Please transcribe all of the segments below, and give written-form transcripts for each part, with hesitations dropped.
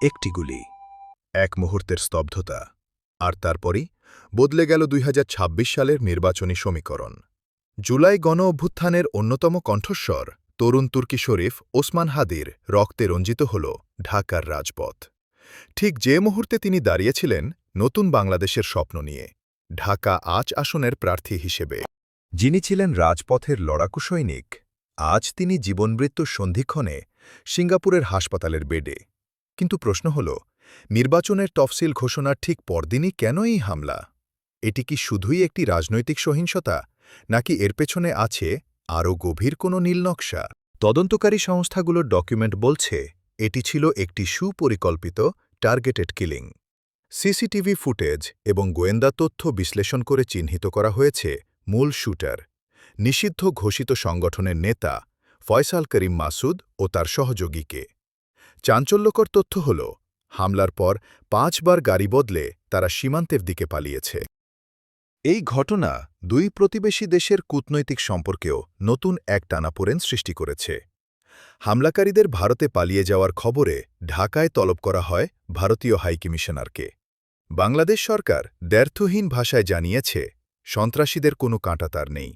একটি গুলি। এক মুহূর্তের স্তব্ধতা। আর তারপরই বদলে গেল ২০২৬ সালের নির্বাচনী সমীকরণ। জুলাই গণ-অভ্যুত্থানের অন্যতম কণ্ঠস্বর তরুণ তুর্কি শরীফ ওসমান হাদির রক্তে রঞ্জিত হল ঢাকার রাজপথ। ঠিক যে মুহূর্তে তিনি দাঁড়িয়েছিলেন নতুন বাংলাদেশের স্বপ্ন নিয়ে, ঢাকা ৮ আসনের প্রার্থী হিসেবে। যিনি ছিলেন রাজপথের লড়াকু সৈনিক, আজ তিনি জীবনমৃত্যুর সন্ধিক্ষণে সিঙ্গাপুরের হাসপাতালের বেডে। কিন্তু প্রশ্ন হল, নির্বাচনের তফসিল ঘোষণার ঠিক পরদিনই কেন এই হামলা? এটি কি শুধুই একটি রাজনৈতিক সহিংসতা, নাকি এর পেছনে আছে আরও গভীর কোনো নীলনকশা? তদন্তকারী সংস্থাগুলোর ডকুমেন্ট বলছে এটি ছিল একটি সুপরিকল্পিত টার্গেটেড কিলিং। সিসিটিভি ফুটেজ এবং গোয়েন্দা তথ্য বিশ্লেষণ করে চিহ্নিত করা হয়েছে মূল শুটার, নিষিদ্ধ ঘোষিত সংগঠনের নেতা ফয়সাল করিম মাসুদ ও তার সহযোগীকে। চাঞ্চল্যকর তথ্য হল, হামলার পর ৫ বার গাড়ি বদলে তারা সীমান্তের দিকে পালিয়েছে। এই ঘটনা দুই প্রতিবেশী দেশের কূটনৈতিক সম্পর্কেও নতুন এক টানাপোড়েন সৃষ্টি করেছে। হামলাকারীদের ভারতে পালিয়ে যাওয়ার খবরে ঢাকায় তলব করা হয় ভারতীয় হাইকমিশনারকে। বাংলাদেশ সরকার দ্ব্যর্থহীন ভাষায় জানিয়েছে, সন্ত্রাসীদের কোনো কাঁটাতার নেই।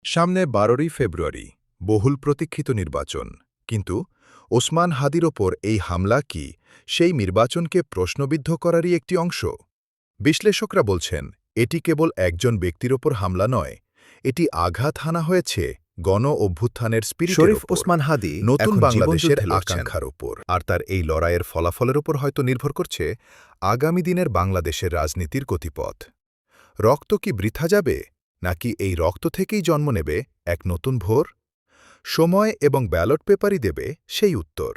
সামনে ১২ই ফেব্রুয়ারি, বহুল প্রতীক্ষিত নির্বাচন। কিন্তু ওসমান হাদির ওপর এই হামলা কি সেই নির্বাচনকে প্রশ্নবিদ্ধ করারই একটি অংশ? বিশ্লেষকরা বলছেন, এটি কেবল একজন ব্যক্তির ওপর হামলা নয়, এটি আঘাত হানা হয়েছে গণ-অভ্যুত্থানের স্পিরিটের শরীফ ওপর, ওসমান হাদি নতুন এখন বাংলাদেশের জীবনযুদ্ধে লড়ছেন। আকাঙ্ক্ষার ওপর। আর তার এই লড়াইয়ের ফলাফলের ওপর হয়তো নির্ভর করছে আগামী দিনের বাংলাদেশের রাজনীতির গতিপথ। রক্ত কি বৃথা যাবে, নাকি এই রক্ত থেকেই জন্ম নেবে এক নতুন ভোর? সময় এবং ব্যালট পেপারই দেবে সেই উত্তর।